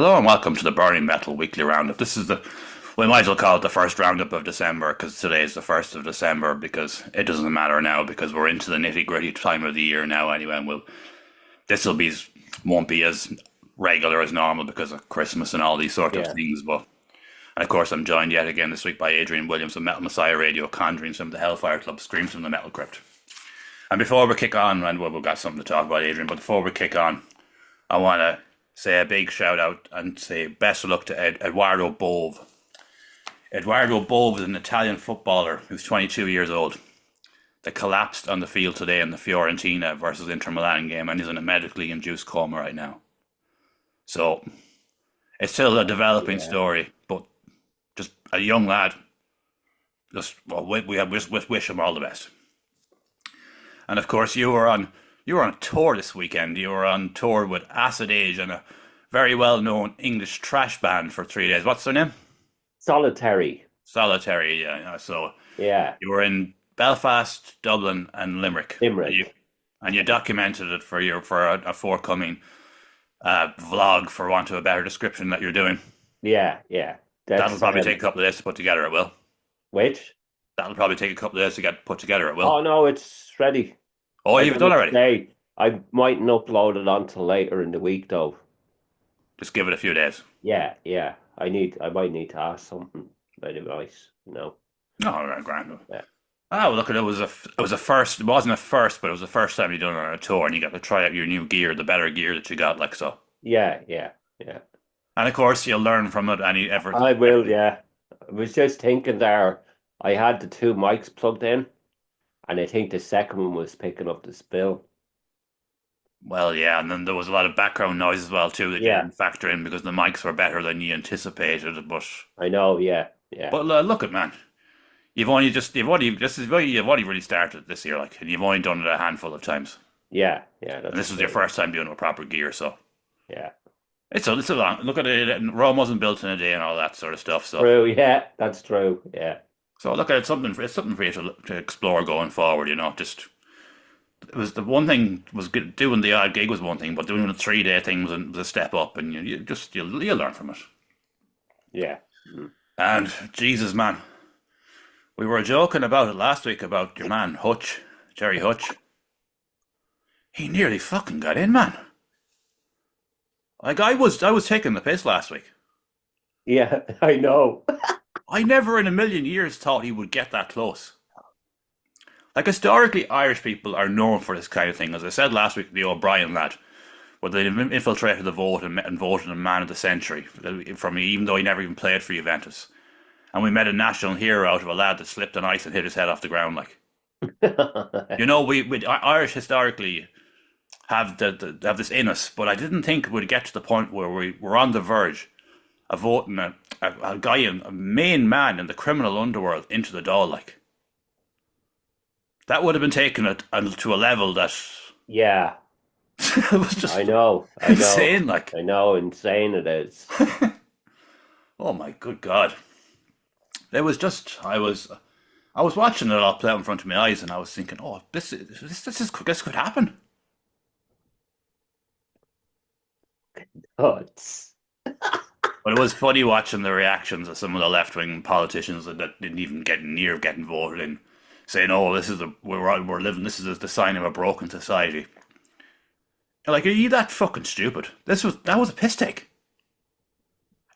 Hello and welcome to the Burning Metal Weekly Roundup. We might as well call it the first roundup of December because today is the 1st of December because it doesn't matter now because we're into the nitty gritty time of the year now anyway. And this won't be as regular as normal because of Christmas and all these sort of Yeah. things. And of course, I'm joined yet again this week by Adrian Williams of Metal Messiah Radio, conjuring some of the Hellfire Club screams from the Metal Crypt. And before we kick on, and we've got something to talk about, Adrian, but before we kick on, I want to say a big shout out and say best of luck to Eduardo Bove. Eduardo Bove is an Italian footballer who's 22 years old that collapsed on the field today in the Fiorentina versus Inter Milan game and is in a medically induced coma right now. So it's still a developing Yeah. story, but just a young lad. We wish him all the best. And of course, you were on a tour this weekend. You were on tour with Acid Age and a very well known English trash band for 3 days. What's their name? Solitary. Solitary. Yeah. So Yeah. you were in Belfast, Dublin, and Limerick. Limerick. And you documented it for a forthcoming vlog, for want of a better description, that you're doing. Yeah. Yeah. That'll That's probably take a couple of days to put together. It will. which? That'll probably take a couple of days to get put together. It will. Oh no, it's ready. Oh, I you've done done it already. today. I mightn't upload it until later in the week though. Just give it a few days. Yeah, yeah. I might need to ask something about advice, you know. No, all right, grand. Yeah. Oh, well, look, it was a first. It wasn't a first, but it was the first time you'd done it on a tour, and you got to try out your new gear, the better gear that you got, like so. Yeah, yeah, yeah. And of course, you'll learn from it. Any ever. I will, yeah. I was just thinking there, I had the two mics plugged in, and I think the second one was picking up the spill. Well, yeah, and then there was a lot of background noise as well too that you Yeah, didn't factor in because the mics were better than you anticipated. But I know, yeah, yeah, look at man, you've only really started this year, like, and you've only done it a handful of times, yeah, yeah, and that's this was your true. first time doing it with proper gear, so Yeah. it's a long look at it. And Rome wasn't built in a day and all that sort of stuff. True, yeah, that's true. Yeah. So look at it, it's something for you to explore going forward. Just it was the one thing was good, doing the odd gig was one thing, but doing the 3 day thing was a step up, and you'll learn from it. Yeah. Mm. And Jesus, man, we were joking about it last week about your man Hutch, Jerry Hutch. He nearly fucking got in, man. Like I was taking the piss last week. Yeah, I know. I never in a million years thought he would get that close. Like, historically, Irish people are known for this kind of thing. As I said last week, the O'Brien lad, where they infiltrated the vote and voted him man of the century from me, even though he never even played for Juventus. And we made a national hero out of a lad that slipped on ice and hit his head off the ground. Like, we Irish historically have this in us, but I didn't think we'd get to the point where we were on the verge of voting a guy, a main man in the criminal underworld, into the Dáil. Like, that would have been taken to a level that Yeah, it was just I know, insane. Like, I know, insane it is. oh my good God. It was just I was watching it all play out in front of my eyes, and I was thinking, oh, this could happen. Oh, it's But it was funny watching the reactions of some of the left wing politicians that didn't even get near getting voted in, saying, "Oh, we're living. This is the sign of a broken society." You're like, are you that fucking stupid? That was a piss take.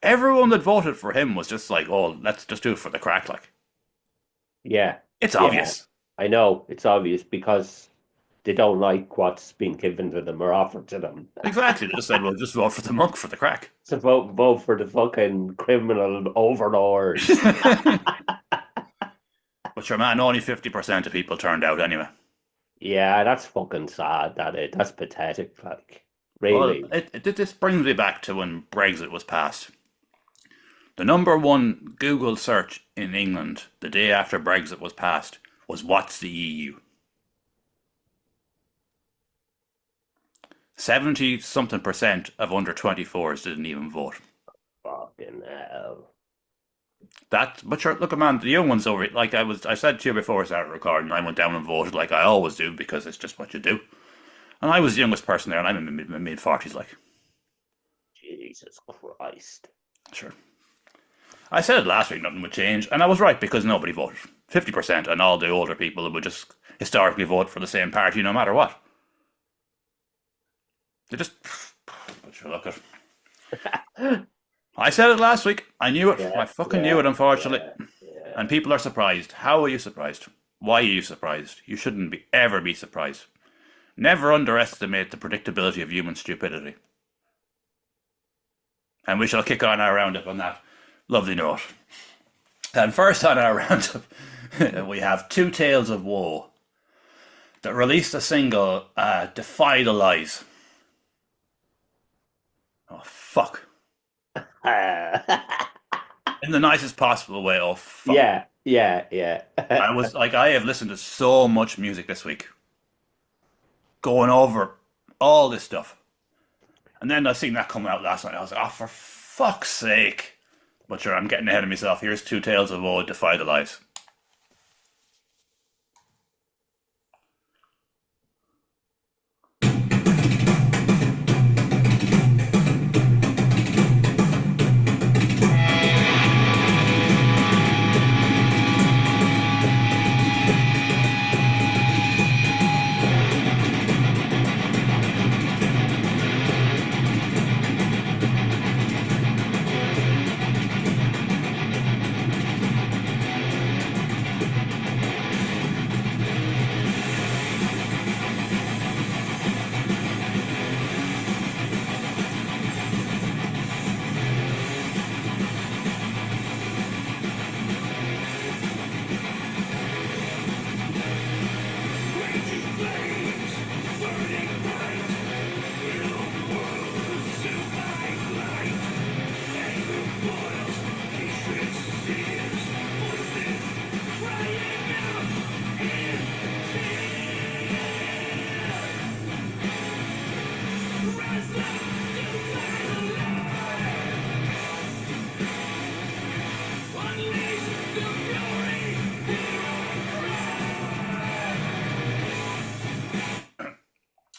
Everyone that voted for him was just like, "Oh, let's just do it for the crack." Like, yeah, it's yeah. obvious. I know it's obvious because they don't like what's been given to them or offered to them. Exactly. They just said, "Well, just vote for the monk for the crack." So vote for the fucking criminal overlord. But your man, only 50% of people turned out anyway. Yeah, that's fucking sad. That's pathetic. Like, Well, really. this brings me back to when Brexit was passed. The number one Google search in England the day after Brexit was passed was "What's the EU?" 70 something percent of under 24s didn't even vote. Fucking hell. But sure, look, man, the young ones over it. Like I said to you before I started recording, I went down and voted like I always do because it's just what you do. And I was the youngest person there, and I'm in my mid 40s. Like, Jesus Christ. Sure. I said it last week, nothing would change, and I was right because nobody voted. 50%, and all the older people would just historically vote for the same party no matter what. They just. But sure, look at. I said it last week. I knew it. Yeah, I fucking knew yeah, it, unfortunately. yeah, yeah. And people are surprised. How are you surprised? Why are you surprised? You shouldn't ever be surprised. Never underestimate the predictability of human stupidity. And we shall kick on our roundup on that lovely note. And first on our roundup, we have Two Tales of Woe that released a single, Defy the Lies. Oh, fuck. In the nicest possible way, oh, fuck. Yeah, yeah, yeah. I was like, I have listened to so much music this week, going over all this stuff. And then I seen that coming out last night. I was like, oh, for fuck's sake. But sure, I'm getting ahead of myself. Here's Two Tales of Woe, Defy the Lies.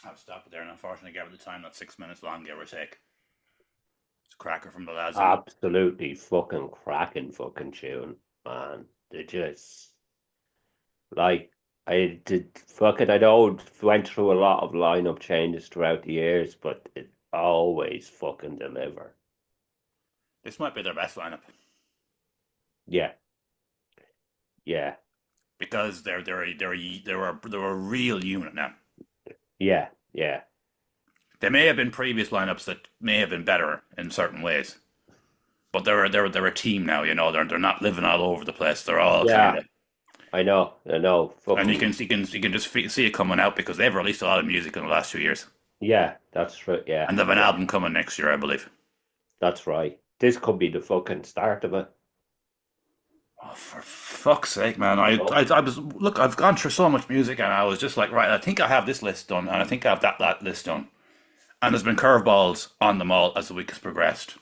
I'll stop it there, and unfortunately, gave it the time that's 6 minutes long, give or take. It's a cracker from the lads. Absolutely fucking cracking fucking tune, man. They just like I did fucking I know it went through a lot of lineup changes throughout the years, but it always fucking deliver. This might be their best lineup Yeah, yeah, because they're a real unit now. yeah, yeah, They may have been previous lineups that may have been better in certain ways, but they're a team now. You know, they're not living all over the place. They're all kind yeah. of, I know. and Fucking you can just see it coming out because they've released a lot of music in the last 2 years, yeah, that's true. Yeah, and they've an yeah, album coming next year, I believe. that's right. This could be the fucking start of it. Oh, for fuck's sake, man! I was look. I've gone through so much music, and I was just like, right, I think I have this list done, and I think I have that list done. And there's been curveballs on them all as the week has progressed.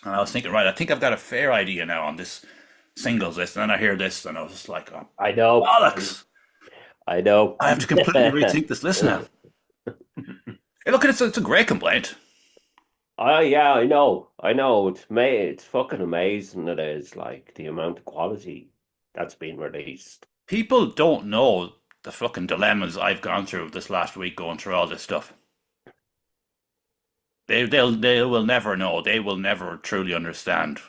And I was thinking, right, I think I've got a fair idea now on this singles list. And then I hear this, and I was just like, oh, I know. bollocks! I know. I have to completely rethink this list now. Hey, look, it's a great complaint. Oh yeah, I know. I know. It's fucking amazing it is, like the amount of quality that's been released. People don't know the fucking dilemmas I've gone through this last week going through all this stuff. They will never know. They will never truly understand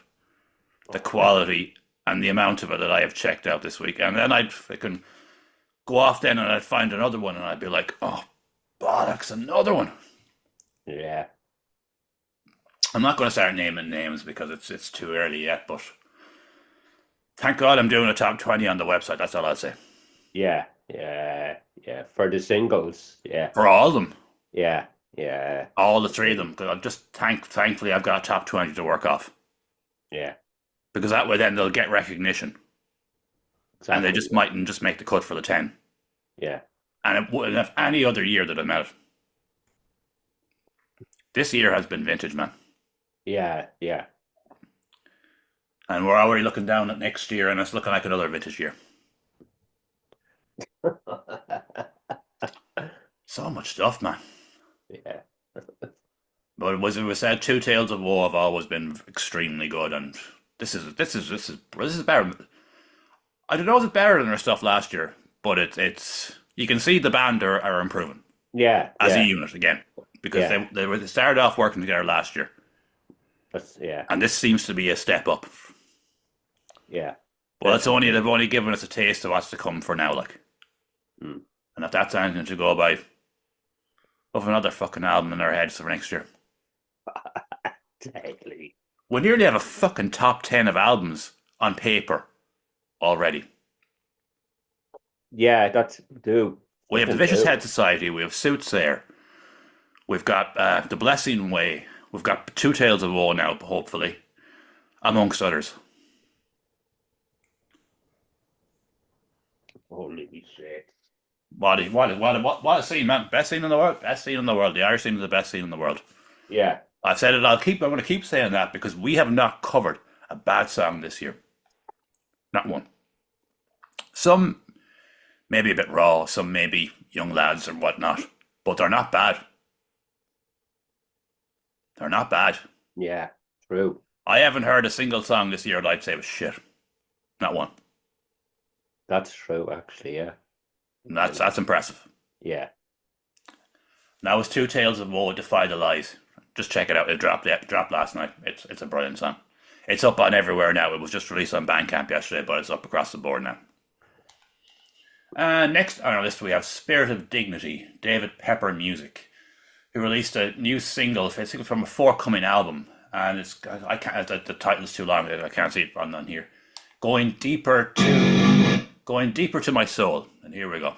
the quality and the amount of it that I have checked out this week. And then I'd fucking go off then and I'd find another one and I'd be like, oh, bollocks, another one. Yeah. I'm not going to start naming names because it's too early yet, but thank God I'm doing a top 20 on the website. That's all I'll say. Yeah. Yeah. Yeah. For the singles. Yeah. For all of them, Yeah. Yeah. all the three of them, because I'm just thankfully I've got a top 20 to work off. Yeah. Because that way then they'll get recognition and they Exactly. just mightn't just make the cut for the 10. Yeah. And it wouldn't have any other year that I'm out. This year has been vintage, man. Yeah. Yeah. And we're already looking down at next year and it's looking like another vintage year. So much stuff, man. Yeah. But it was said Two Tales of Woe have always been extremely good, and this is better. I don't know if it's better than their stuff last year, but it's you can see the band are improving Yeah, as a yeah, unit again because yeah. they started off working together last year, That's yeah, and this seems to be a step up. yeah. Well, it's only Definitely. they've only given us a taste of what's to come for now, like, Mm. and if that's anything to go by, of another fucking album in our heads for next year. Exactly. We nearly have a fucking top 10 of albums on paper already. Yeah, that's do. We have the Fucking Vicious do. Head Society, we have Soothsayer, we've got The Blessing Way, we've got Two Tales of Woe now, hopefully, amongst others. Holy shit. What a scene, man. Best scene in the world. Best scene in the world. The Irish scene is the best scene in the world. Yeah. I've said it, I'm going to keep saying that because we have not covered a bad song this year. Not one. Some maybe a bit raw, some maybe young lads or whatnot, but they're not bad. They're not bad. Yeah. True. I haven't heard a single song this year that I'd say was shit. Not one. That's true, actually. Yeah. And that's impressive. Yeah. Now it's Two Tales of Woe, Defy the Lies. Just check it out. It dropped. Yeah, it dropped last night. It's a brilliant song. It's up on everywhere now. It was just released on Bandcamp yesterday, but it's up across the board now. Next on our list we have Spirit of Dignity, David Pepper Music, who released a new single. It's from a forthcoming album, and I can't. The title's too long. I can't see it on here. Going deeper to my soul, and here we go.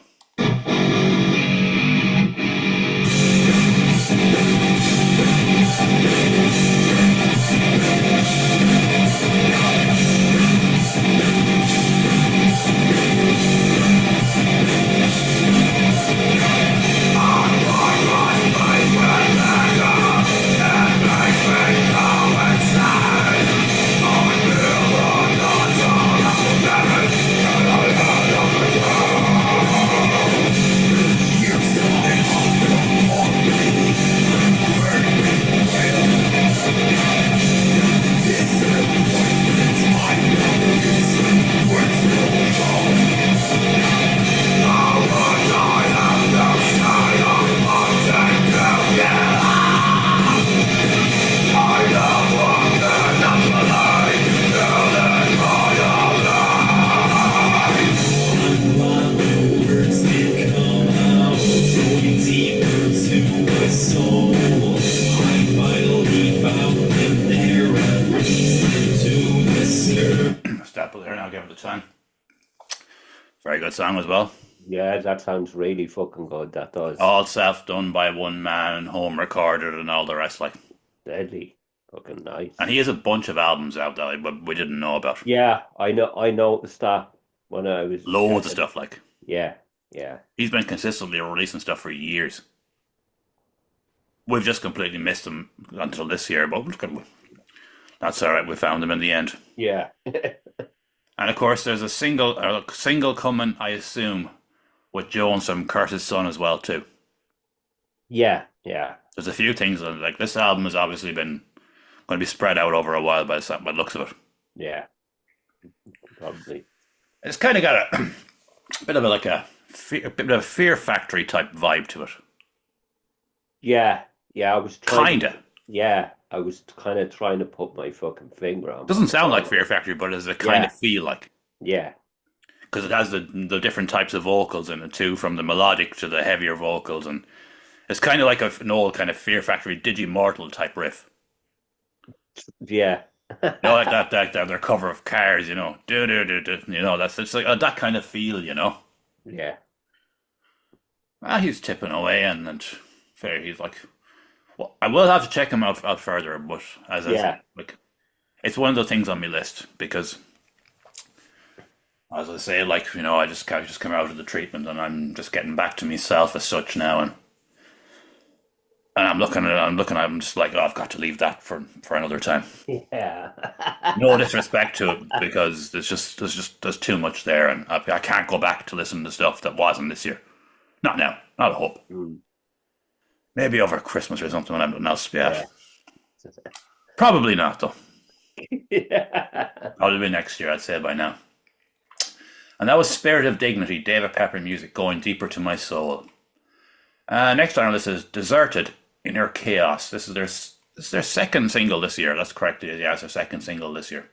Step there now, give it a time. Very good song as well. Yeah, that sounds really fucking good. That does. All self done by one man and home recorded and all the rest. Like, Deadly. Fucking and nice. he has a bunch of albums out that we didn't know about. Yeah, I know. I noticed that when I was Loads of checking. stuff. Like, Yeah, yeah, he's been consistently releasing stuff for years. We've just completely missed him until this year, but that's all right. We found him in the end. yeah, And of course, there's a single coming, I assume, with Jones from Curtis' Son as well too. yeah, yeah, There's a few things like this album has obviously been going to be spread out over a while by the looks of it. yeah. Probably. It's kind of got a bit of a bit of a Fear Factory type vibe to it. Yeah, yeah. I was trying to. Kinda. Yeah, I was kind of trying to put my fucking finger on Doesn't the sound like ball. Fear Factory, but it's a kind Yeah, of feel like yeah, because it has the different types of vocals in it too, from the melodic to the heavier vocals, and it's kind of like an old kind of Fear Factory Digimortal type riff. yeah, You know, like that their cover of Cars, do do do do. That's it's like that kind of feel. yeah, He's tipping away, and fair. He's like, well, I will have to check him out further, but as I said, yeah, like, it's one of the things on my list because, as I say, like I just come out of the treatment, and I'm just getting back to myself as such now, and I'm just like, oh, I've got to leave that for another time. yeah. No disrespect to it because there's too much there, and I can't go back to listen to stuff that wasn't this year. Not now. Not a hope. Mm. Maybe over Christmas or something when I'm nothing else. Yeah. Yeah. Probably not, though. Yeah. Probably be next year, I'd say by now. And that was Spirit of Dignity, David Pepper music, going deeper to my soul. Next on our list is Deserted, Inner Chaos. This is their second single this year. That's correct. Yeah, it's their second single this year.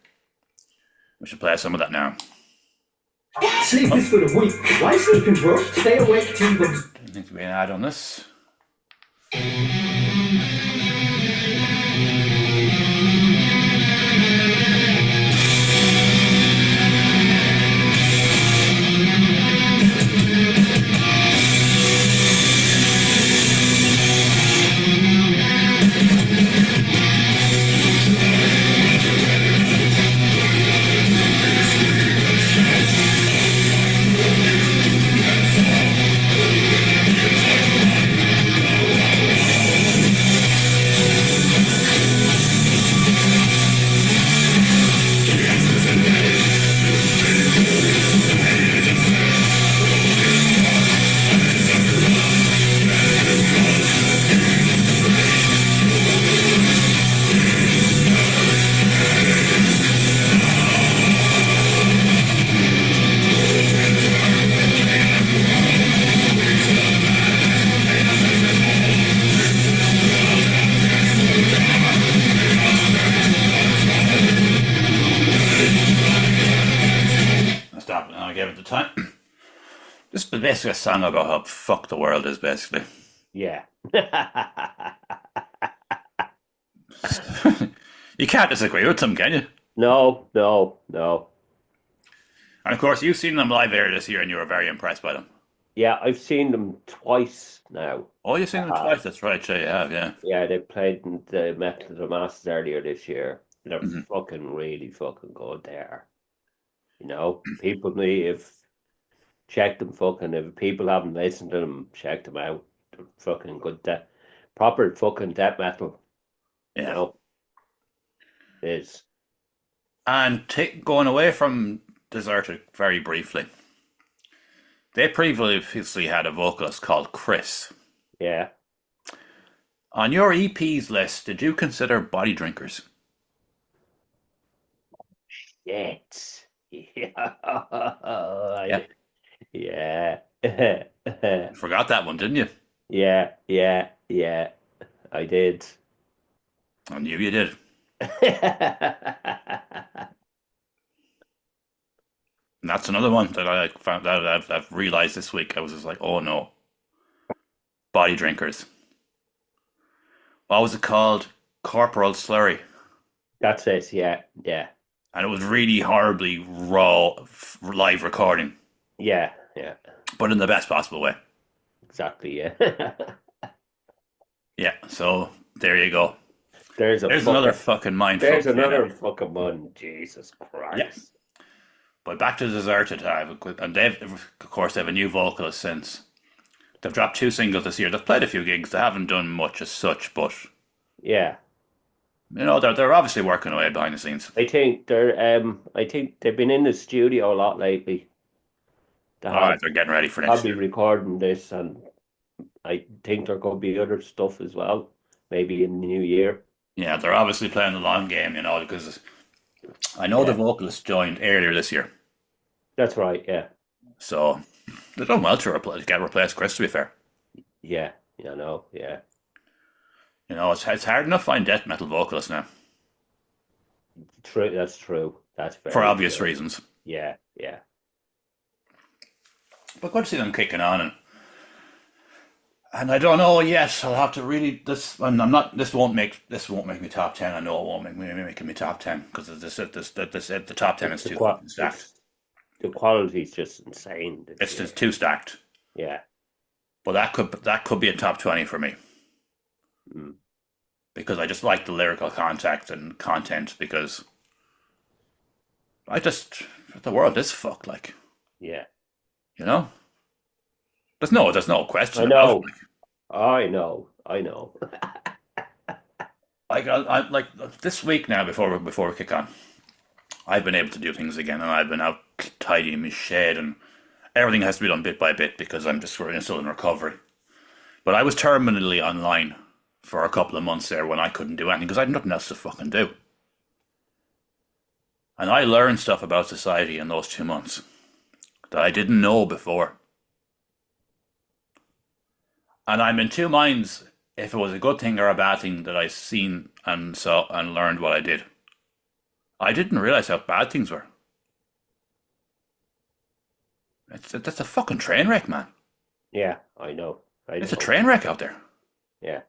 We should play some of that now. Sleep is for the weak. Why sleep in bro? Stay awake till the... I think we can add on this. Stop. I gave it the time. This is basically a song about how fucked the world is, basically. Yeah. You can't disagree with them, can you? No, no, no. And of course, you've seen them live earlier this year and you were very impressed by them. Yeah, I've seen them twice now. Oh, you've seen them Uh, twice, that's right. Sure, you have, yeah. yeah, they played in the Metal to the Masters earlier this year. They're Hmm. fucking really fucking good there. You know, people need if check them fucking if people haven't listened to them, check them out. They're fucking good proper fucking death metal, you Yeah. know, is And going away from Deserted very briefly, they previously had a vocalist called Chris. yeah. On your EPs list, did you consider Body Drinkers? Shit. Yeah. Yeah. You forgot that one, didn't you? Yeah, yeah, yeah. I did. I knew you did. And that's another one that I found that I've realized this week. I was just like, oh no, Body Drinkers. What was it called? Corporal Slurry. That's it. Yeah, yeah, And it was really horribly raw live recording, yeah, yeah. but in the best possible way. Exactly. Yeah. Yeah, so there you go. There's a There's fucking, another fucking mind fuck there's for you another there. fucking one. Jesus Yeah, Christ. but back to Deserted Hive, and of course, they have a new vocalist since. They've dropped two singles this year. They've played a few gigs. They haven't done much as such, but Yeah. they're obviously working away behind the scenes. I think they've been in the studio a lot lately. They All right, have they're getting ready for next probably year. recording this, and I think there could be other stuff as well, maybe in the new year. Yeah, they're obviously playing the long game, because I know the Yeah, vocalist joined earlier this year, that's right. Yeah, so they've done well to get replaced Chris. To be fair, yeah, yeah, no, yeah. it's hard enough to find death metal vocalists now True, that's true. That's for very obvious true. reasons. Yeah, yeah, But good to see them kicking on, and I don't know yet. I'll have to really this. And I'm not. This won't make me top 10. I know it won't make me top 10 because the top 10 is the too qua fucking stacked. the quality is just insane this It's year. just too stacked. Yeah, But that could be a top 20 for me mm, because I just like the lyrical contact and content because I just the world is fucked. Like yeah. you know, there's no question I about it. know, I know. I like this week now before we kick on. I've been able to do things again, and I've been out tidying my shed, and everything has to be done bit by bit because I'm just still in recovery. But I was terminally online for a couple of months there when I couldn't do anything because I had nothing else to fucking do. And I learned stuff about society in those 2 months that I didn't know before. And I'm in two minds if it was a good thing or a bad thing that I seen and saw and learned what I did. I didn't realize how bad things were. That's a fucking train wreck, man. Yeah, I know. It's a train wreck out there. Yeah.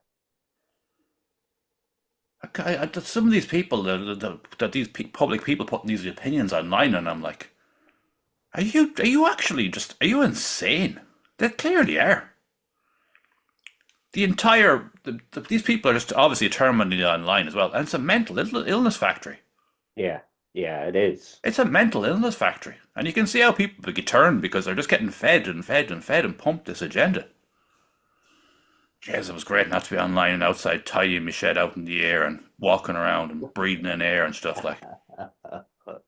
Some of these people that these public people putting these opinions online, and I'm like, are you actually are you insane? They clearly are. These people are just obviously terminally online as well, and it's a mental illness factory. Yeah. Yeah, it is. It's a mental illness factory, and you can see how people get turned because they're just getting fed and fed and fed and pumped this agenda. Jeez, it was great not to be online and outside tidying my shed out in the air and walking around and breathing in air and stuff like.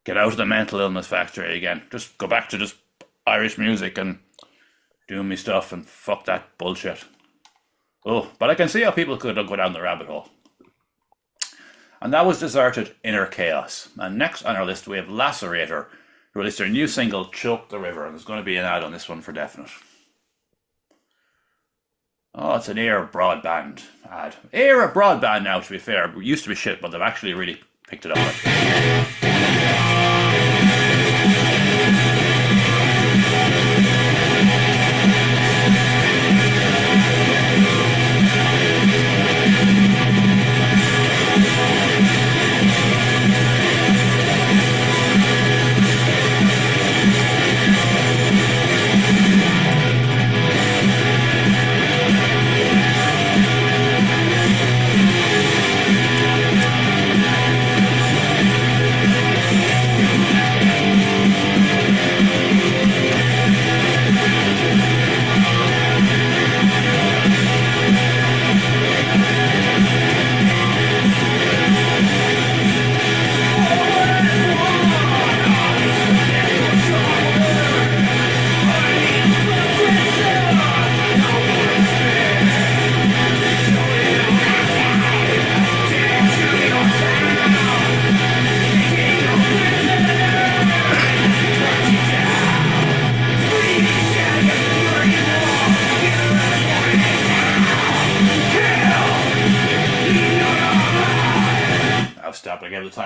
Get out of the mental illness factory again. Just go back to just Irish music and doing me stuff and fuck that bullshit. Oh, but I can see how people could go down the rabbit hole. And that was Deserted Inner Chaos. And next on our list we have Lacerator, who released their new single Choke the River. And there's going to be an ad on this one for definite. Oh, it's an Air Broadband ad. Air Broadband now, to be fair. It used to be shit, but they've actually really picked it up.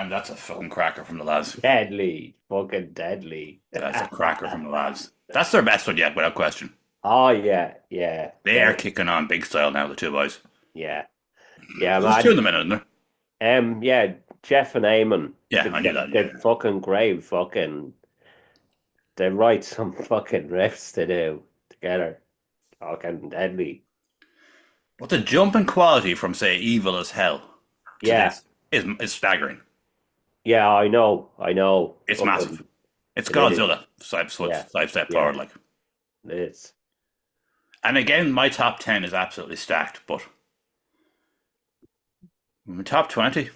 That's a fucking cracker from the lads. Deadly. Fucking deadly. That's a cracker from the lads. That's their best one yet, without question. Oh, yeah, yeah. They are kicking on big style now, the two boys. Yeah. Yeah, man. There's two of them in it, isn't there? Yeah, Jeff and Eamon. Yeah, I knew that. They're fucking great, they write some fucking riffs to do together. Fucking deadly. But the jump in quality from, say, Evil as Hell to this is staggering. Yeah, I know. It's massive. It's Godzilla sidestep forward, like. It is. And again, my top 10 is absolutely stacked, but my top 20,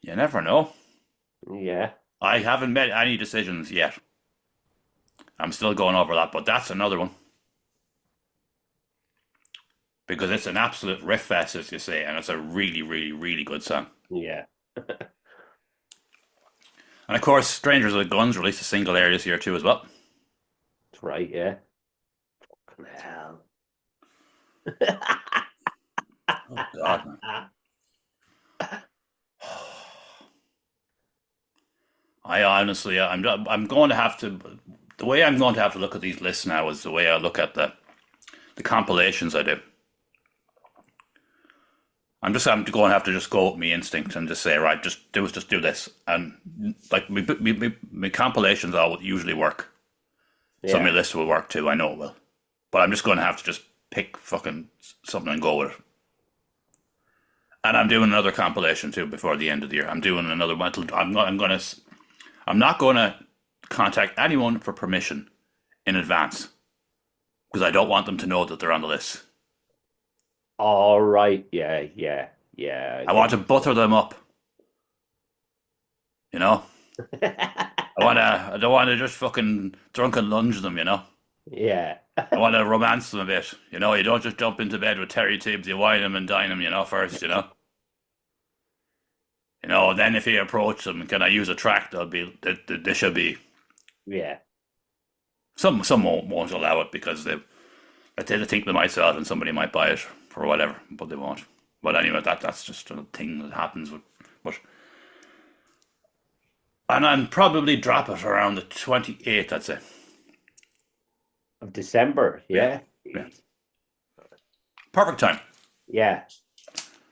you never know. Yeah. I haven't made any decisions yet. I'm still going over that, but that's another one. Because it's an absolute riff fest, as you say, and it's a really, really, really good song. Yeah. And of course, Strangers with Guns released a single earlier this year too as well. That's right, yeah. Fucking hell. Oh God, man. I honestly, I'm going to have to. The way I'm going to have to look at these lists now is the way I look at the compilations I do. I'm going to have to just go with my instinct and just say, right, just do this, and like my compilations all usually work. Yeah. Some of my lists will work too. I know it will, but I'm just going to have to just pick fucking something and go with it. And I'm doing another compilation too before the end of the year. I'm doing another one. I'm not going to contact anyone for permission in advance because I don't want them to know that they're on the list. All right. Yeah. I want to butter them up. You know? I don't want to just fucking drunken lunge them, you know? Yeah. I want to romance them a bit. You know, you don't just jump into bed with Terry Tibbs. You wine him and dine him, first, and then if you approach them, can I use a track? There should be Yeah. some won't allow it because they think they might sell it and somebody might buy it for whatever, but they won't. But anyway, that's just a thing that happens but and I'd probably drop it around the 28th, I'd say. Of December, Yeah. yeah. Yeah. Perfect time. Yeah.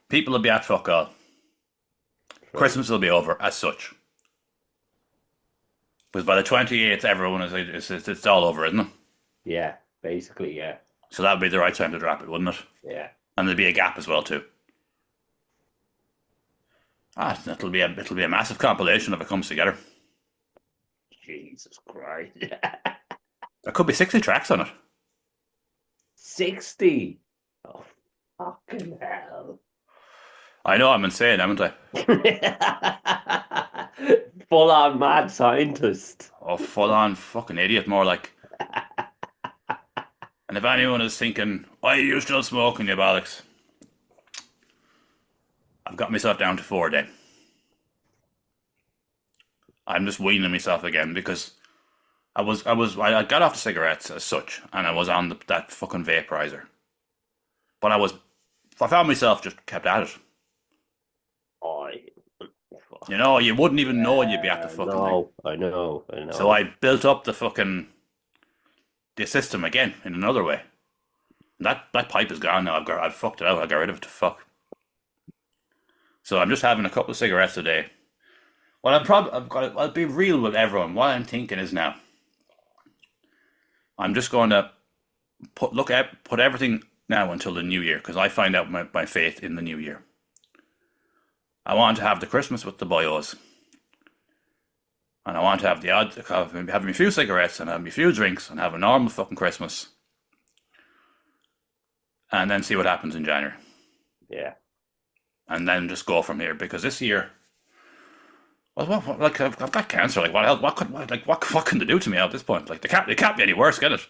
People will be at fuck all. Christmas will be over as such. Because by the 28th, everyone it's all over, isn't it? Yeah, basically, yeah. So that would be the right time to drop it, wouldn't it? Yeah. And there'd be a gap as well too. It'll be a massive compilation if it comes together. Jesus Christ. There could be 60 tracks on it. 60. Oh, fucking hell. I know I'm insane, haven't I? Full on mad scientist. Oh, full on fucking idiot, more like. And if anyone is thinking, why are you still smoking, you bollocks? I've got myself down to 4 then. I'm just weaning myself again because I got off the cigarettes as such, and I was on that fucking vaporizer. But I found myself just kept at it. You wouldn't even know you'd be at the fucking thing. I know. So I built up the system again in another way. That pipe is gone now. I've fucked it out. I got rid of it to fuck. So I'm just having a couple of cigarettes a day. Well, I'll be real with everyone. What I'm thinking is now, I'm just going to put everything now until the new year because I find out my faith in the new year. I want to have the Christmas with the boyos. And I want to have having a few cigarettes and having a few drinks and have a normal fucking Christmas. And then see what happens in January. Yeah. And then just go from here because this year, well, like I've got cancer. Like what can they do to me at this point? Like they can't be any worse, can it?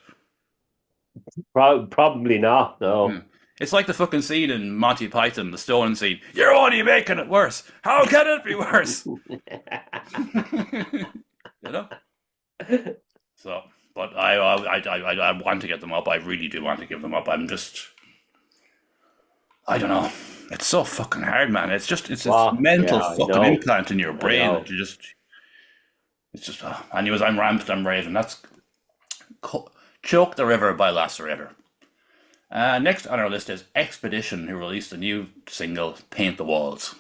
Probably not. No. Yeah. It's like the fucking scene in Monty Python, the stoning scene. You're only making it worse. How can it be worse? So, but I want to get them up. I really do want to give them up. I don't know. It's so fucking hard, man. It's a mental fucking implant in your brain that it's just. Anyways, I'm raving. That's Choke the River by Lacerator. Next on our list is Expedition, who released a new single, Paint the Walls.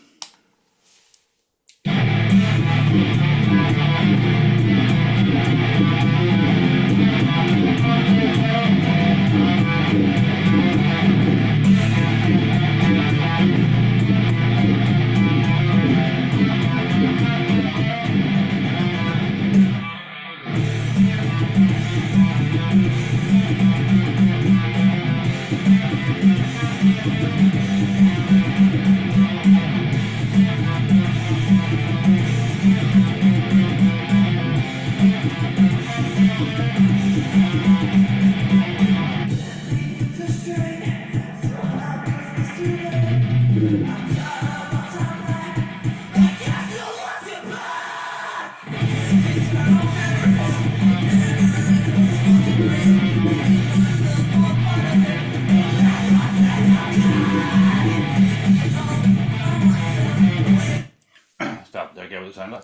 Stop there, give it a time.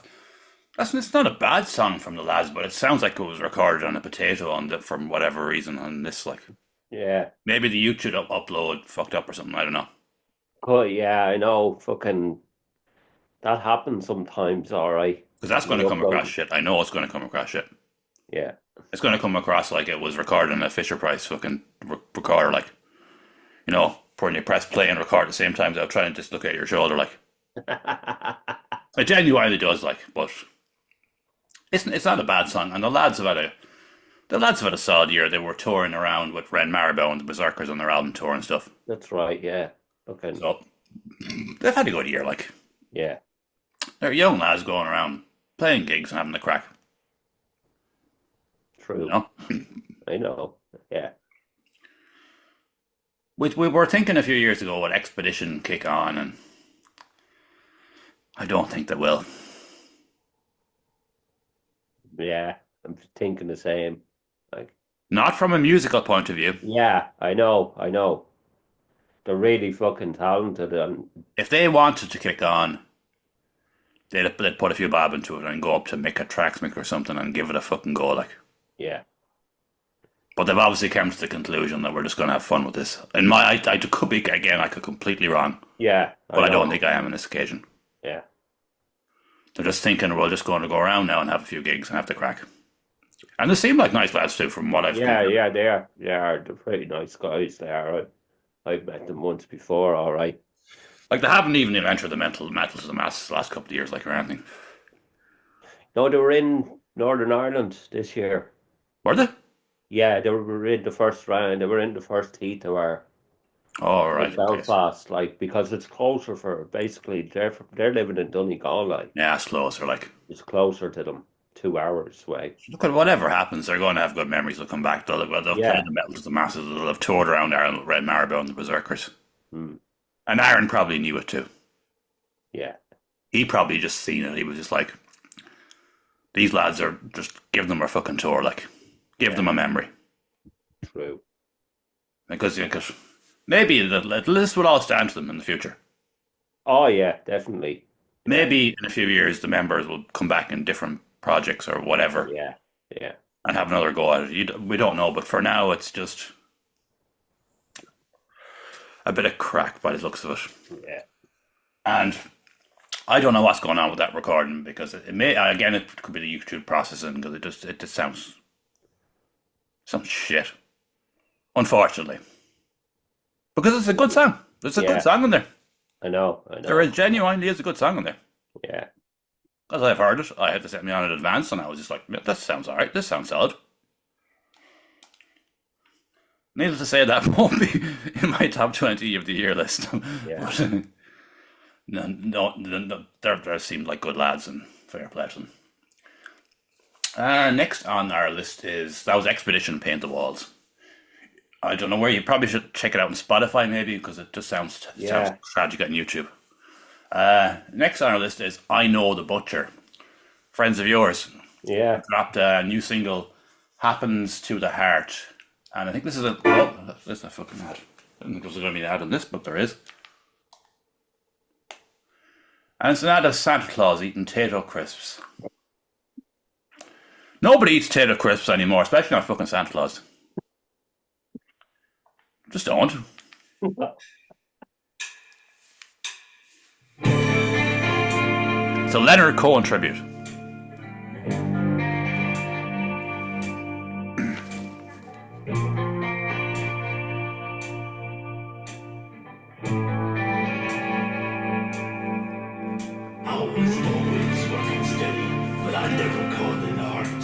It's not a bad song from the lads, but it sounds like it was recorded on a potato from whatever reason on this, like. Yeah. Maybe the YouTube upload fucked up or something, I don't know. Oh, yeah, I know. Fucking. That happens sometimes, alright. Because that's going to come across shit. I know it's going to come across shit. Yeah. It's going to come across like it was recorded on a Fisher Price fucking recorder, like, when you press play and record at the same time without trying to just look at your shoulder, like. It genuinely does, like, but it's not a bad song. And the lads have had a solid year. They were touring around with Ren Maribel and the Berserkers on their album tour and stuff. That's right, yeah. Okay. So they've had a good year, like. Yeah. They're young lads going around playing gigs and having a crack. True. I know. Yeah. We were thinking a few years ago would Expedition kick on, and I don't think they will. Yeah, I'm thinking the same. Like, Not from a musical point of view. yeah, I know. They're really fucking talented, and If they wanted to kick on, they'd put a few bob into it and go up to Mika Tracksmith or something and give it a fucking go, like. yeah, But they've obviously come to the conclusion that we're just going to have fun with this. And I could be again, I could completely wrong, yeah, but I know. don't think I am on this occasion. Yeah, They're just thinking we're just going to go around now and have a few gigs and have the crack. And they seem like nice lads too, from what I've. yeah, they are. They're pretty nice guys. They are. I've met them once before. All right. Like they haven't even entered the metal to the masses the last couple of years, like or anything. No, they were in Northern Ireland this year. Were they? Yeah, they were in the first round. They were in the first heat. They were Oh right. in Belfast, like because it's closer for basically they're living in Donegal, like Yeah, it's closer. Like it's closer to them, 2 hours away. look at whatever happens, they're going to have good memories. They'll come back. They'll Yeah. play the metal to the masses. They'll have toured around Ireland with Red Maribel and the Berserkers. Hmm. And Aaron probably knew it too. Yeah, He probably just seen it. He was just like, these lads are just give them a fucking tour, like give them a memory. true. Because maybe this will all stand to them in the future. Oh yeah, definitely. Maybe in a few years the members will come back in different projects or whatever Yeah, yeah, and have another go at it. We don't know, but for now it's just a bit of crack by the looks of it. yeah. And I don't know what's going on with that recording because it may again it could be the YouTube processing because it just sounds shit. Unfortunately, because it's a good song. There's a Yeah. good song in there. I know. There is genuinely is a good song in there. Yeah, As I've heard it, I had to set me on in advance, and I was just like, "This sounds alright. This sounds solid." Needless to say, that won't be in my top 20 of the year list. Yeah. But, no, there seemed like good lads and fair play to them. Next on our list that was Expedition Paint the Walls. I don't know where, you probably should check it out on Spotify maybe because it just sounds tragic on YouTube. Next on our list is I Know the Butcher. Friends of yours. yeah. Dropped a new single, Happens to the Heart. And I think this is that's a fucking ad. I didn't think there was going to be an ad on this, but there is. And it's an ad of Santa Claus eating Tato crisps. Nobody eats Tato crisps anymore, especially not fucking Santa Claus. Just don't. It's a Leonard Cohen tribute. I was always working steady, but I never caught in art.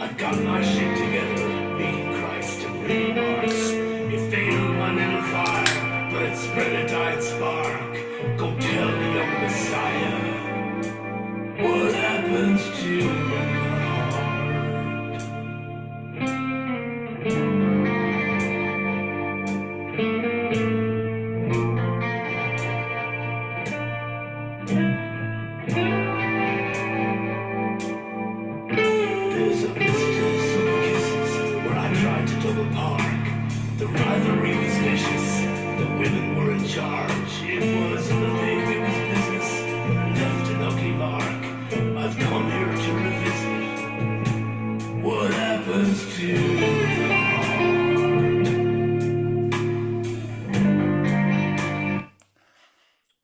I got my shit together, meeting Christ and reading Marx. It failed my little fire, but it spread a dying spark. Go tell the young Messiah what happens to my heart. There's a list of summer kisses where I tried to double park. The rivalry was vicious, the women were in charge. It wasn't a thing, it was business, but it left an ugly mark. I've come here to revisit what happens to the heart.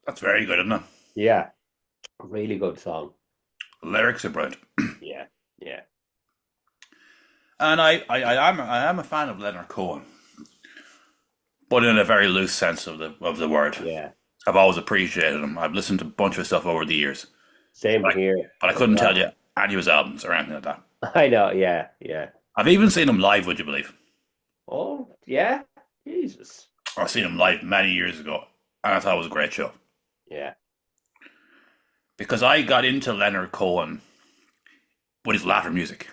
That's very good, isn't it? Yeah, really good song. The lyrics are brilliant. Yeah, yeah, And I am a fan of Leonard Cohen, but in a very loose sense of the word. yeah. I've always appreciated him. I've listened to a bunch of stuff over the years, Same Right. here. but I couldn't tell you any of his albums or anything like that. I know. Yeah, yeah. I've even seen him live, would you believe? Oh, yeah. Jesus. I've seen him live many years ago, and I thought it was a great show. Yeah, Because I got into Leonard Cohen with his latter music,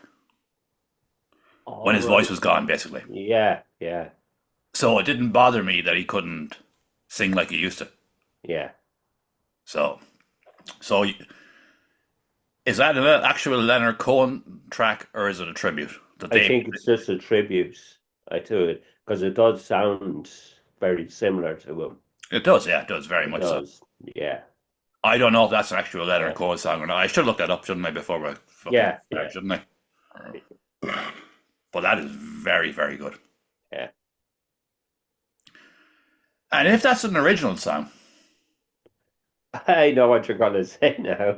when his voice was gone, basically. yeah, yeah, So it didn't bother me that he couldn't sing like he used to. Yeah. So, so is that an actual Leonard Cohen track or is it a tribute that I they? think it's just a tribute to it because it does sound very similar to him. It does, yeah, it does very It much so. does. Yeah. I don't know if that's an actual Leonard Yeah. Cohen song or not. I should look that up, shouldn't I, before we fucking Yeah. start, Yeah. shouldn't I? But that is very, very good. Yeah. And if that's an original song, I know what you're gonna say now.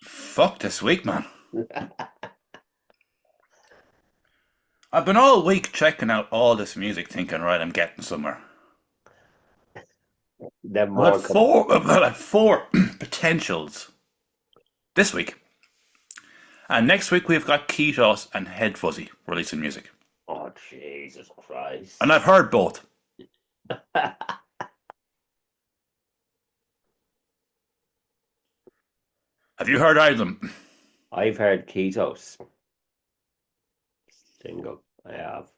fuck this week, man. I've been all week checking out all this music, thinking, right, I'm getting somewhere. Then I've had four potentials this week. And next week we've got Ketos and Head Fuzzy releasing music. Oh, Jesus Christ. And I've heard both. Have you heard either of them? I've heard Ketos. Single. I have.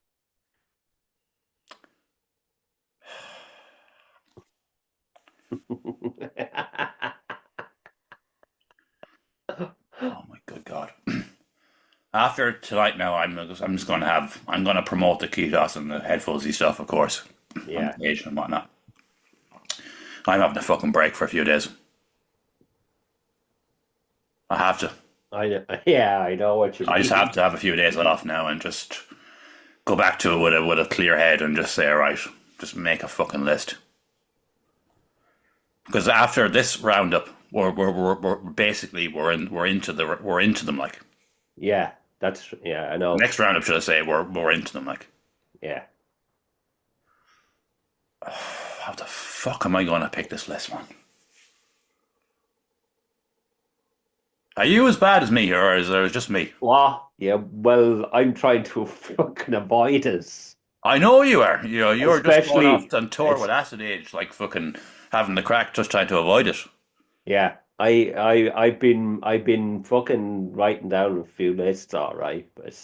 Oh my good God. After tonight now, I'm just going to I'm going to promote the Ketos and the Head Fuzzy stuff, of course. Yeah. On the page and whatnot. I'm having a fucking break for a few days. I have to. I know what you mean. I just have to have a few days off now and just go back to it with a clear head and just say, all right, just make a fucking list. Because after this roundup, we're basically we're into them like. Yeah, I know. Next roundup, should I say, we're into them like. Yeah. How the fuck am I going to pick this list, man? Are you as bad as me, or is it just me? What? Yeah, well, I'm trying to fucking avoid it. I know you are. You're just going Especially- off on tour with Acid Age, like fucking having the crack, just trying to avoid it. Yeah, I've been fucking writing down a few lists, all right, but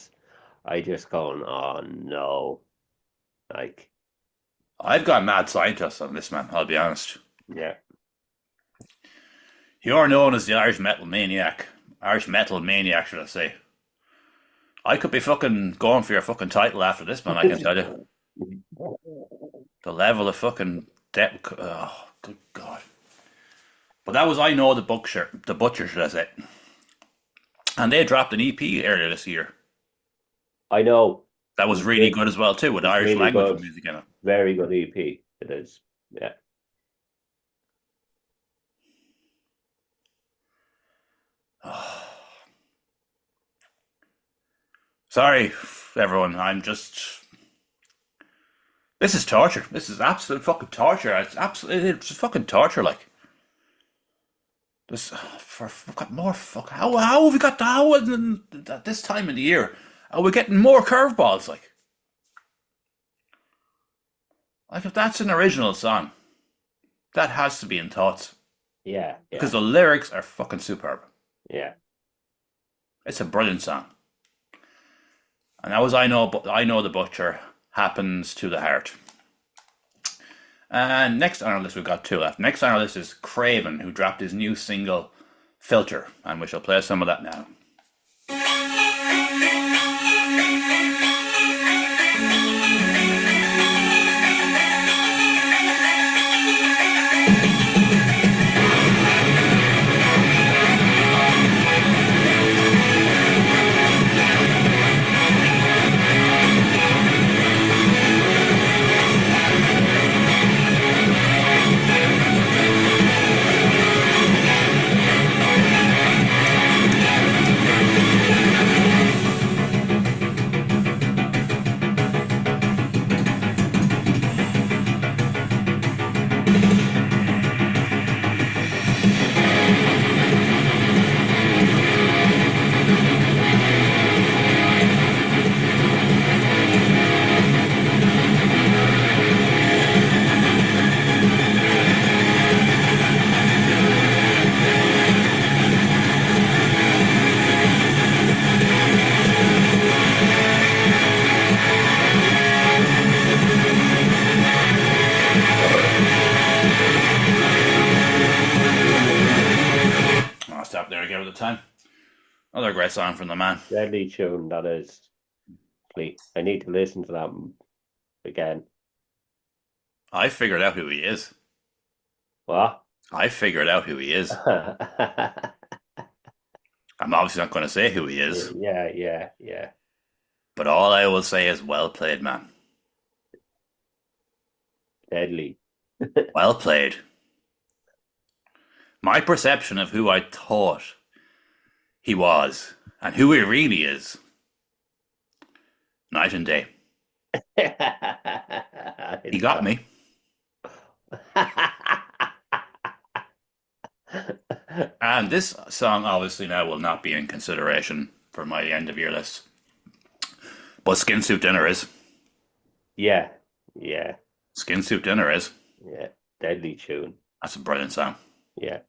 I just going, oh no, like, I've got mad scientists on this, man. I'll be honest. yeah, You're known as the Irish metal maniac. Irish metal maniac, should I say. I could be fucking going for your fucking title after this, man, I can tell you. The level of fucking depth. Oh, good God. But that was I Know the Butcher, should I say. And they dropped an EP earlier this year. I know, That was really good as well, too, with Irish really language good. music in it. very good EP. It is, yeah. Sorry, everyone. This is torture. This is absolute fucking torture. It's fucking torture. Like this, we've got more fuck. How have we got at this time of the year? Are we getting more curveballs? Like if that's an original song, that has to be in Thoughts Yeah, because the lyrics are fucking superb. yeah. It's a brilliant song. And that was I Know the Butcher, Happens to the Heart. And next on our list, we've got two left. Next on our list is Craven, who dropped his new single, Filter. And we shall play some of that now. the time. Another great song from the man. Deadly tune, that is. I need to listen to that again. I figured out who he is. What? I figured out who he is. Yeah, I'm obviously not going to say who he is, yeah. but all I will say is well played, man. Deadly. Well played. My perception of who I thought he was and who he really is, night and day. He got me. And this song obviously now will not be in consideration for my end of year list. But Skin Suit Dinner is. Yeah. Skin Suit Dinner is. Yeah. Deadly tune. That's a brilliant song. Yeah.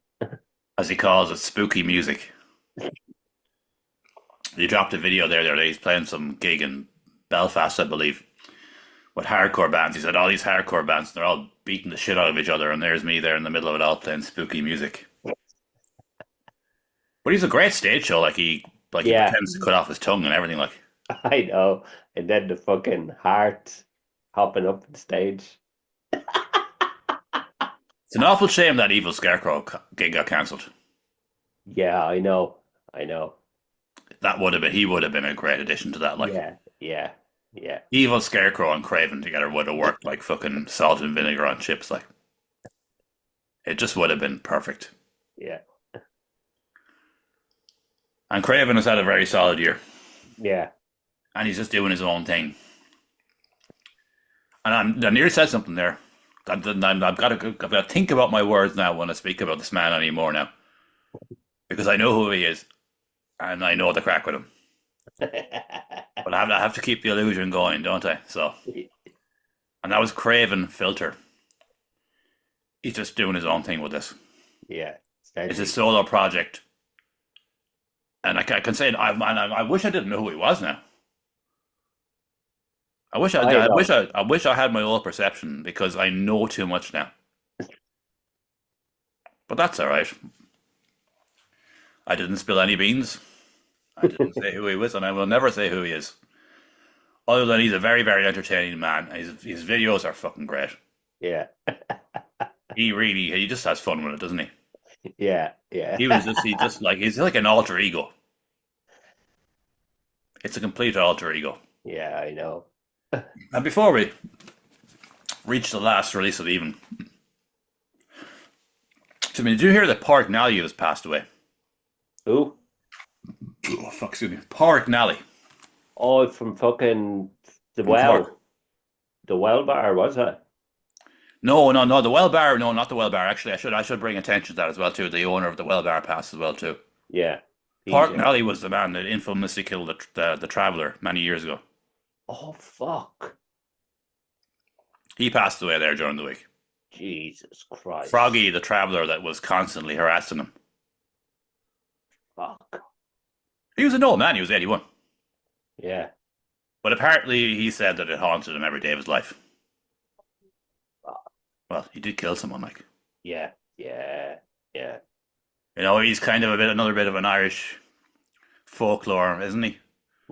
As he calls it, spooky music. He dropped a video there the other day. He's playing some gig in Belfast, I believe, with hardcore bands. He said all these hardcore bands, they're all beating the shit out of each other, and there's me there in the middle of it all playing spooky music. But he's a great stage show. He pretends to cut off his tongue and everything. I know. And then the fucking heart hopping up the stage. It's an awful shame that Evil Scarecrow gig got cancelled. Yeah, I know. He would have been a great addition to that. Yeah. Evil Scarecrow and Craven together would have worked like fucking salt and vinegar on chips. It just would have been perfect. Yeah. And Craven has had a very solid year. Yeah. And he's just doing his own thing. And I nearly said something there. I've got to think about my words now when I speak about this man anymore now. Because I know who he is. And I know the crack with him. But I have to keep the illusion going, don't I? So, and that was Craven Filter. He's just doing his own thing with this. Yeah. It's a solo project. And I can say, I wish I didn't know who he was now. I wish I had my old perception because I know too much now. But that's all right. I didn't spill any beans. I didn't say who he was, and I will never say who he is. Other than he's a very, very entertaining man. His videos are fucking great. Yeah. He just has fun with it, doesn't he? Yeah. He's like an alter ego. It's a complete alter ego. Yeah, I know. And before we reach the last release of the evening, did you hear that Pork Nally has passed away? Who? Oh, fuck, excuse me. Pork Nally. Oh, from fucking the Cork. The well bar, was it? No, the Well Bar. No, not the Well Bar. Actually, I should bring attention to that as well too. The owner of the Well Bar passed as well too. Yeah. Pork Nally was the man that infamously killed the Traveller many years ago. Oh, fuck. He passed away there during the week. Jesus Christ. Froggy, the Traveller that was constantly harassing him. Fuck. He was an old man. He was 81. Yeah. But apparently he said that it haunted him every day of his life. Well, he did kill someone, Yeah. He's kind of another bit of an Irish folklore, isn't he?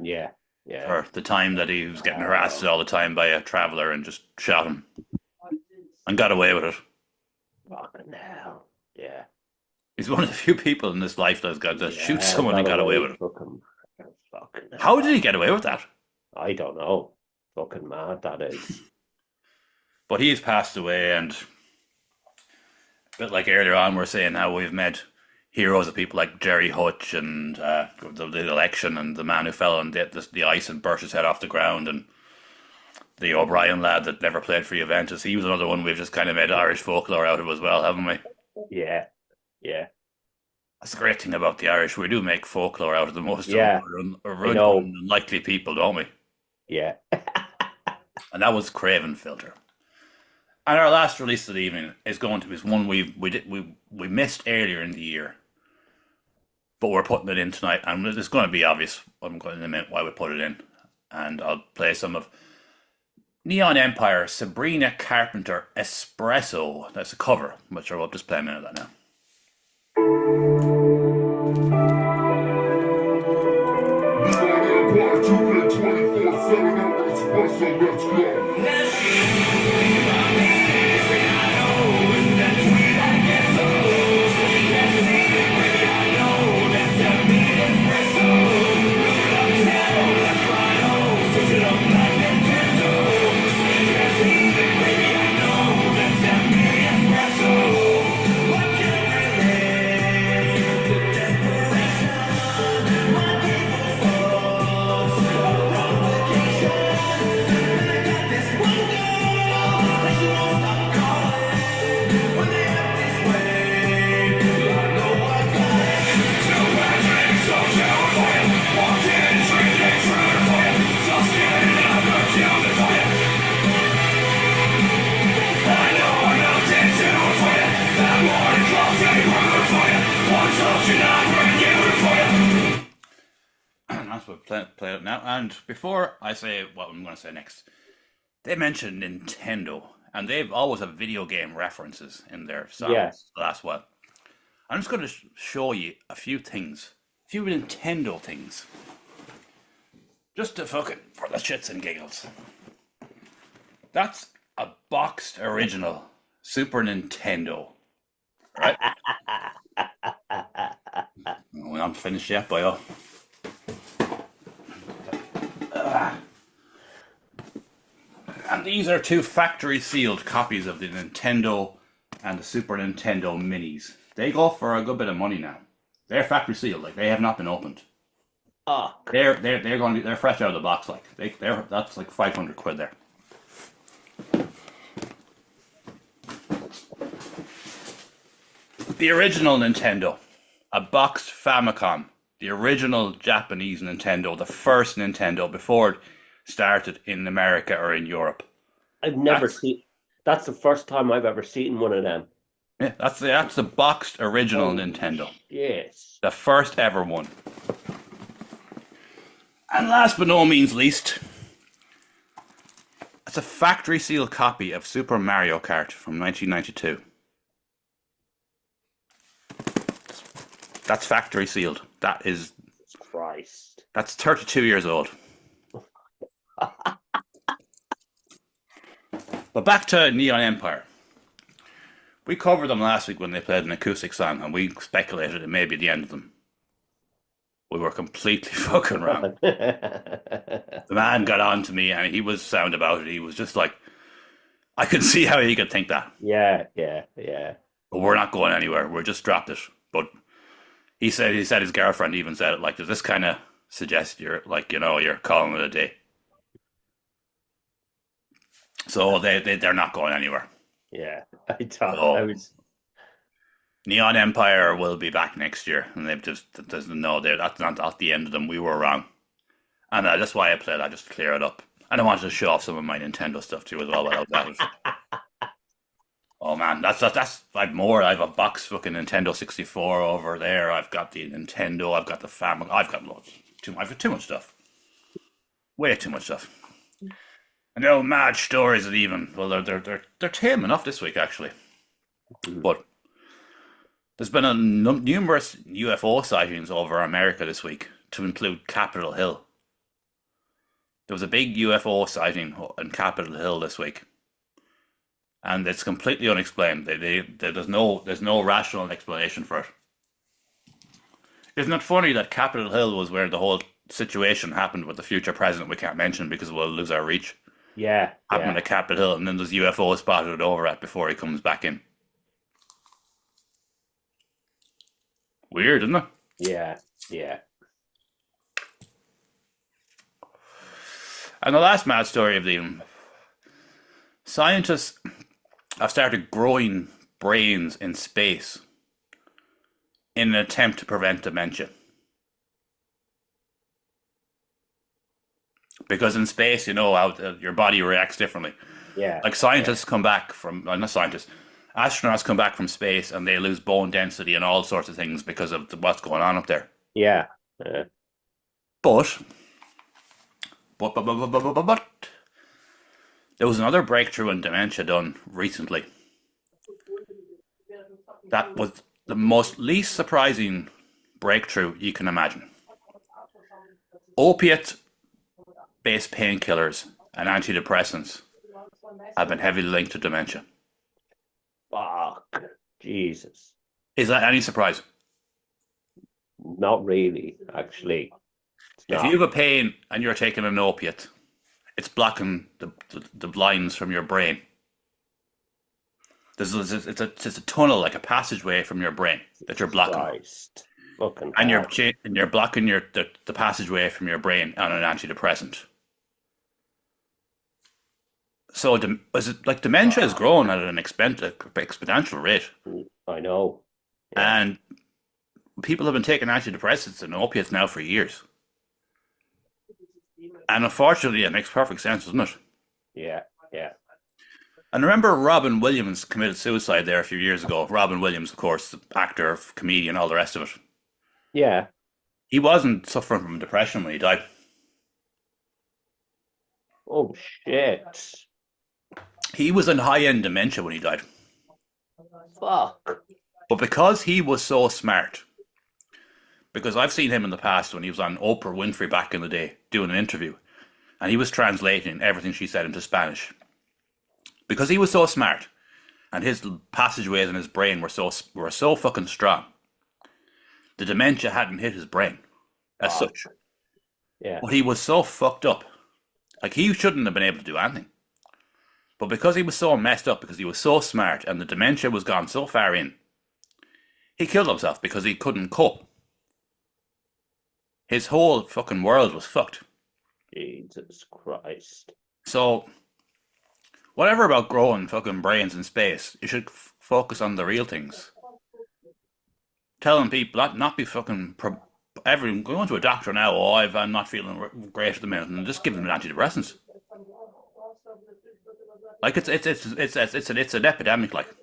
Yeah. For the time that he was getting harassed all the time by a Traveller and just shot him. And got away with it. Fucking hell. Yeah. He's one of the few people in this life that's got to shoot someone and got away with it. Fucking How did he get away with that? I don't know. Fucking mad, that is. But he's passed away, and a bit like earlier on, we're saying how we've met heroes of people like Jerry Hutch and the election, and the man who fell on the ice and burst his head off the ground, and the O'Brien lad that never played for Juventus. He was another one we've just kind of made Irish folklore out of as well, haven't we? Yeah. That's the great thing about the Irish. We do make folklore out of the most unlikely people, don't we? Yeah. And that was Craven Filter. And our last release of the evening is going to be one we missed earlier in the year, but we're putting it in tonight, and it's going to be obvious. I'm going to admit why we put it in, and I'll play some of Neon Empire, Sabrina Carpenter, Espresso. That's a cover, but sure, we'll just play a minute of that now. That's what play it now. And before I say what I'm going to say next, they mentioned Nintendo, and they've always have video game references in their songs. Yeah. So that's what. I'm just going to show you a few things, a few Nintendo things, just to fucking for the shits and giggles. That's a boxed original Super Nintendo, right? Well, I'm finished yet, boyo. And these are two factory sealed copies of the Nintendo and the Super Nintendo minis. They go for a good bit of money now. They're factory sealed, like they have not been opened. Oh, They're going to be, they're fresh out of the box, like that's like 500 quid there. The original Nintendo, a boxed Famicom, the original Japanese Nintendo, the first Nintendo before it started in America or in Europe. I've never seen. That's the first time I've ever seen one of them. Yeah, that's the boxed original Nintendo. Yes. The first ever one. And last but no means least, it's a factory sealed copy of Super Mario Kart from 1992. That's factory sealed. Jesus Christ. That's 32 years old. But back to Neon Empire. We covered them last week when they played an acoustic song, and we speculated it may be the end of them. We were completely fucking wrong. The man got on to me, and he was sound about it. He was just like, I could see how he could think that. Yeah. But we're not going anywhere. We're just dropped it. But he said his girlfriend even said it, like, does this kind of suggest you're, like, you're calling it a day? So they're not going anywhere. Yeah. I thought Oh. I was. Neon Empire will be back next year, and they've just that's not at the end of them. We were wrong, and that's why I played. I just to clear it up, and I wanted to show off some of my Nintendo stuff too as well. While I was at it. Oh man, that's I've more. I have a box fucking Nintendo 64 over there. I've got the Nintendo. I've got the Famicom. I've got loads. I've got too much stuff. Way too much stuff. And no mad stories that even they're tame enough this week actually, but. There's been numerous UFO sightings over America this week, to include Capitol Hill. There was a big UFO sighting in Capitol Hill this week, and it's completely unexplained. There's no rational explanation for it. Isn't it funny that Capitol Hill was where the whole situation happened with the future president we can't mention because we'll lose our reach? Yeah. Happened at Capitol Hill, and then there's UFO spotted over it before he comes back in. Weird, isn't it? Yeah. And the last mad story of the evening. Scientists have started growing brains in space in an attempt to prevent dementia. Because in space, how your body reacts differently. Yeah. Like scientists come back from, not scientists, astronauts come back from space and they lose bone density and all sorts of things because of what's going on up there. Yeah. But there was another breakthrough in dementia done recently. That was the least surprising breakthrough you can imagine. Opiate-based painkillers and antidepressants have been heavily linked to dementia. Fuck. Jesus. Is that any surprise? Not really, actually. It's If not. you have a pain and you're taking an opiate, it's blocking the lines from your brain. It's a tunnel, like a passageway from your brain that you're blocking. Christ. Fucking And hell. you're blocking the passageway from your brain on an antidepressant. So like dementia is growing at an exponential rate, I know. Yeah. and people have been taking antidepressants and opiates now for years. And unfortunately, it makes perfect sense, doesn't it? Yeah. Yeah. And remember, Robin Williams committed suicide there a few years ago. Robin Williams, of course, the actor, comedian, all the rest of it. Yeah. He wasn't suffering from depression when he died. Oh, shit. He was in high-end dementia when he died. Fuck. But because he was so smart, because I've seen him in the past when he was on Oprah Winfrey back in the day doing an interview, and he was translating everything she said into Spanish. Because he was so smart, and his passageways in his brain were so fucking strong, the dementia hadn't hit his brain as such. Yeah. But he was so fucked up. Like, he shouldn't have been able to do anything. But because he was so messed up, because he was so smart, and the dementia was gone so far in, he killed himself because he couldn't cope. His whole fucking world was fucked. Jesus Christ. So, whatever about growing fucking brains in space, you should focus on the real things. Telling people not be fucking everyone going to a doctor now. Oh, I'm not feeling great at the minute, and just give them antidepressants. Like it's an epidemic. Like,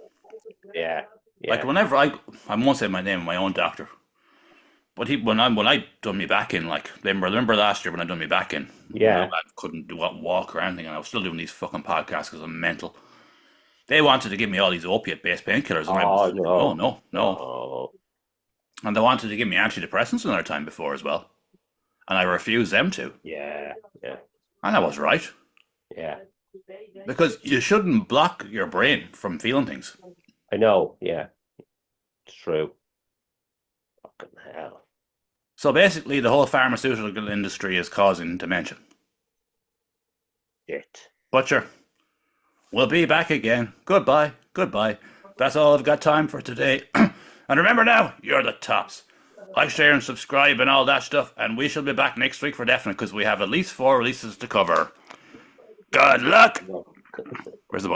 Yeah. Yeah. like whenever I won't say my name of my own doctor, but when I done me back in, like, remember last year when I done me back in, Yeah. I couldn't walk or anything, and I was still doing these fucking podcasts because I'm mental. They wanted to give me all these opiate-based painkillers, and I was no. oh no. Oh. And they wanted to give me antidepressants another time before as well. And I refused them to. Yeah. Yeah. And I was right. Yeah. Because you shouldn't block your brain from feeling things. I know. Yeah. It's true. Fucking hell. So basically, the whole pharmaceutical industry is causing dementia. Shit. Butcher, we'll be back again. Goodbye. Goodbye. That's all I've got time for today. And remember now, you're the tops. Like, share, and subscribe and all that stuff. And we shall be back next week for definite, because we have at least 4 releases to cover. Good luck. Where's the button?